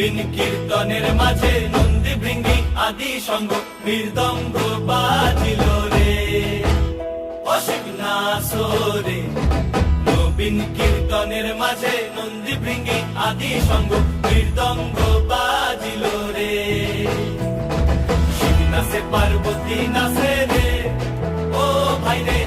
নবীন কীর্তনের মাঝে নন্দী ভৃঙ্গি আদি সঙ্গ মৃদঙ্গ বাজিল রে অশিক নাসরে। নবীন কীর্তনের মাঝে নন্দী ভৃঙ্গি আদি সঙ্গ মৃদঙ্গ বাজিল রে। শিব নাচে পার্বতী নাচে রে ও ভাই রে।